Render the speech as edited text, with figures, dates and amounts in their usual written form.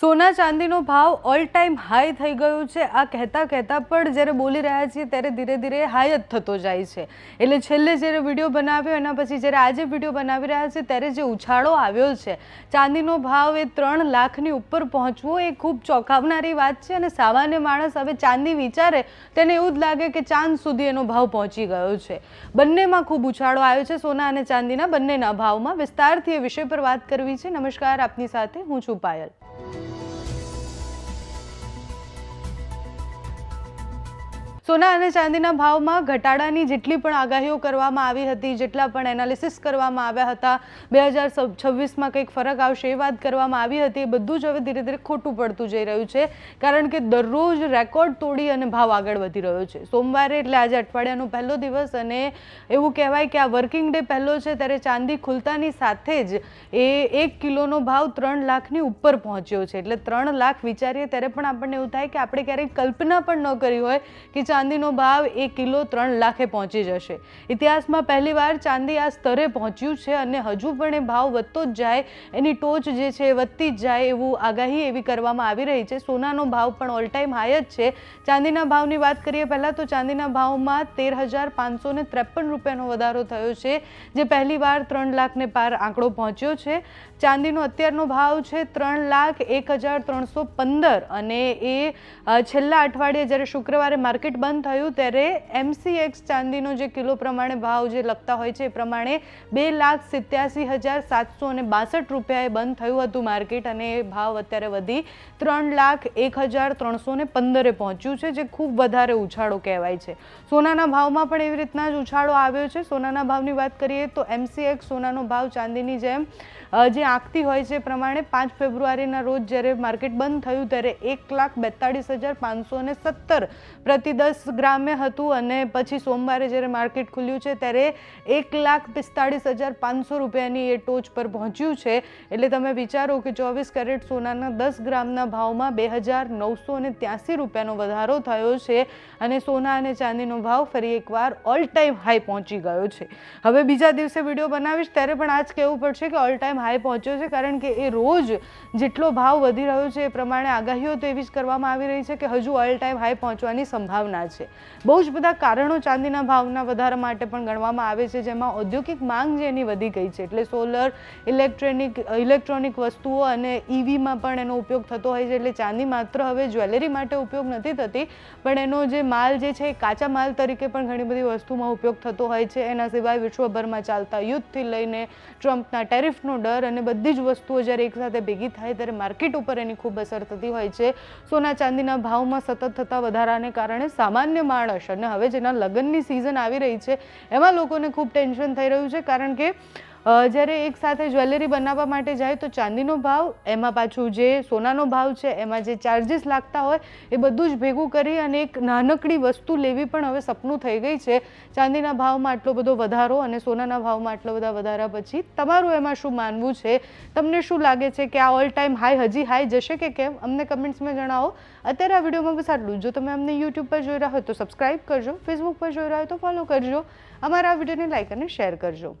સોના ચાંદીનો ભાવ all time high થઈ ગયો છે। આ કહેતા કહેતા પણ જ્યારે બોલી રહ્યા છીએ ત્યારે ધીરે ધીરે હાઈ જ થતો જાય છે। એટલે છેલ્લે જ્યારે વિડીયો બનાવ્યો એના પછી જ્યારે આજે વિડીયો બનાવી રહ્યા છે ત્યારે જે ઉછાળો આવ્યો છે ચાંદીનો ભાવ એ 3 લાખની ઉપર પહોંચવો એ ખૂબ ચોંકાવનારી વાત છે। અને સામાન્ય માણસ હવે ચાંદી વિચારે તેને એવું જ લાગે કે ચાંદ સુધી એનો ભાવ પહોંચી ગયો છે। બંનેમાં ખૂબ ઉછાળો આવ્યો છે સોના અને ચાંદીના બંનેના ભાવમાં। વિસ્તારથી એ વિષય પર વાત કરવી છે। નમસ્કાર, આપની સાથે હું છું પાયલ। સોના અને ચાંદીના ભાવમાં ઘટાડાની જેટલી પણ આગાહીઓ કરવામાં આવી હતી, જેટલા પણ એનાલિસિસ કરવામાં આવ્યા હતા, 2026માં કંઈક ફરક આવશે એ વાત કરવામાં આવી હતી, એ બધું જ હવે ધીરે ધીરે ખોટું પડતું જઈ રહ્યું છે। કારણ કે દરરોજ રેકોર્ડ તોડી અને ભાવ આગળ વધી રહ્યો છે। સોમવારે એટલે આજે અઠવાડિયાનો પહેલો દિવસ અને એવું કહેવાય કે આ વર્કિંગ ડે પહેલો છે ત્યારે ચાંદી ખુલતાની સાથે જ એ 1 કિલોનો ભાવ 3 લાખની ઉપર પહોંચ્યો છે। એટલે 3 લાખ વિચારીએ ત્યારે પણ આપણને એવું થાય કે આપણે ક્યારેય કલ્પના પણ ન કરી હોય કે ચાંદીનો ભાવ 1 કિલો 3 લાખે પહોંચી જશે। ઇતિહાસમાં પહેલીવાર ચાંદી આ સ્તરે પહોંચ્યું છે અને હજુ પણ એ ભાવ વધતો જ જાય, એની ટોચ જે છે એ વધતી જ જાય એવું આગાહી એવી કરવામાં આવી રહી છે। સોનાનો ભાવ પણ ઓલ ટાઈમ હાઈ જ છે। ચાંદીના ભાવની વાત કરીએ પહેલાં તો ચાંદીના ભાવમાં 13,553 રૂપિયાનો વધારો થયો છે, જે પહેલીવાર 3 લાખને પાર આંકડો પહોંચ્યો છે। ચાંદીનો અત્યારનો ભાવ છે 3,01,315 અને એ છેલ્લા અઠવાડિયે જ્યારે શુક્રવારે માર્કેટ બંધ થયું ત્યારે MCX ચાંદીનો જે કિલો પ્રમાણે ભાવ જે લખતા હોય છે એ પ્રમાણે 2,87,762 રૂપિયાએ બંધ થયું હતું માર્કેટ અને એ ભાવ અત્યારે વધી 3,01,315 પહોંચ્યું છે, જે ખૂબ વધારે ઉછાળો કહેવાય છે। સોનાના ભાવમાં પણ એવી રીતના જ ઉછાળો આવ્યો છે। સોનાના ભાવની વાત કરીએ તો MCX સોનાનો ભાવ ચાંદીની જેમ જે આંકતી હોય છે પ્રમાણે 5 ફેબ્રુઆરીના રોજ જ્યારે માર્કેટ બંધ થયું ત્યારે 1,42,517 પ્રતિ 10 ગ્રામે હતું અને પછી સોમવારે જ્યારે માર્કેટ ખુલ્યું છે ત્યારે 1,45,500 રૂપિયાની એ ટોચ પર પહોંચ્યું છે। એટલે તમે વિચારો કે 24 કેરેટ સોનાના 10 ગ્રામના ભાવમાં 2,983 રૂપિયાનો વધારો થયો છે અને સોના અને ચાંદીનો ભાવ ફરી એકવાર ઓલ ટાઈમ હાઈ પહોંચી ગયો છે। હવે બીજા દિવસે વિડીયો બનાવીશ ત્યારે પણ આ જ કહેવું પડશે કે ઓલ ટાઈમ હાઈ પહોંચ્યો છે, કારણ કે એ રોજ જેટલો ભાવ વધી રહ્યો છે એ પ્રમાણે આગાહીઓ તો એવી જ કરવામાં આવી રહી છે કે હજુ ઓલ ટાઈમ હાઈ પહોંચવાની સંભાવના છે। બહુ જ બધા કારણો ચાંદીના ભાવના વધારા માટે પણ ગણવામાં આવે છે, જેમાં ઔદ્યોગિક માંગ જે એની વધી ગઈ છે। એટલે સોલર, ઇલેક્ટ્રોનિક વસ્તુઓ અને EVમાં પણ એનો ઉપયોગ થતો હોય છે। એટલે ચાંદી માત્ર હવે જ્વેલરી માટે ઉપયોગ નથી થતી, પણ એનો જે માલ જે છે એ કાચા માલ તરીકે પણ ઘણી બધી વસ્તુમાં ઉપયોગ થતો હોય છે। એના સિવાય વિશ્વભરમાં ચાલતા યુદ્ધથી લઈને ટ્રમ્પના ટેરિફનો ડર અને બધી જ વસ્તુઓ જ્યારે એકસાથે ભેગી થાય ત્યારે માર્કેટ ઉપર એની ખૂબ અસર થતી હોય છે। સોના ચાંદીના ભાવમાં સતત થતા વધારાને કારણે સામાન્ય માણસ અને હવે જેના લગ્નની સિઝન આવી રહી છે એમાં લોકોને ખૂબ ટેન્શન થઈ રહ્યું છે, કારણ કે જ્યારે એક સાથે જ્વેલરી બનાવવા માટે જાય તો ચાંદીનો ભાવ, એમાં પાછું જે સોનાનો ભાવ છે એમાં જે ચાર્જીસ લાગતા હોય એ બધું જ ભેગું કરી અને એક નાનકડી વસ્તુ લેવી પણ હવે સપનું થઈ ગઈ છે। ચાંદીના ભાવમાં આટલો બધો વધારો અને સોનાના ભાવમાં આટલા બધા વધારા પછી તમારું એમાં શું માનવું છે? તમને શું લાગે છે કે આ ઓલ ટાઈમ હાઈ હજી હાઈ જશે કે કેમ? અમને કમેન્ટ્સમાં જણાવો। અત્યારે આ વિડીયોમાં બસ આટલું। જો તમે અમને યુટ્યુબ પર જોઈ રહ્યા હોય તો સબસ્ક્રાઈબ કરજો, ફેસબુક પર જોઈ રહ્યા હોય તો ફોલો કરજો, અમારા આ વિડીયોને લાઈક અને શેર કરજો।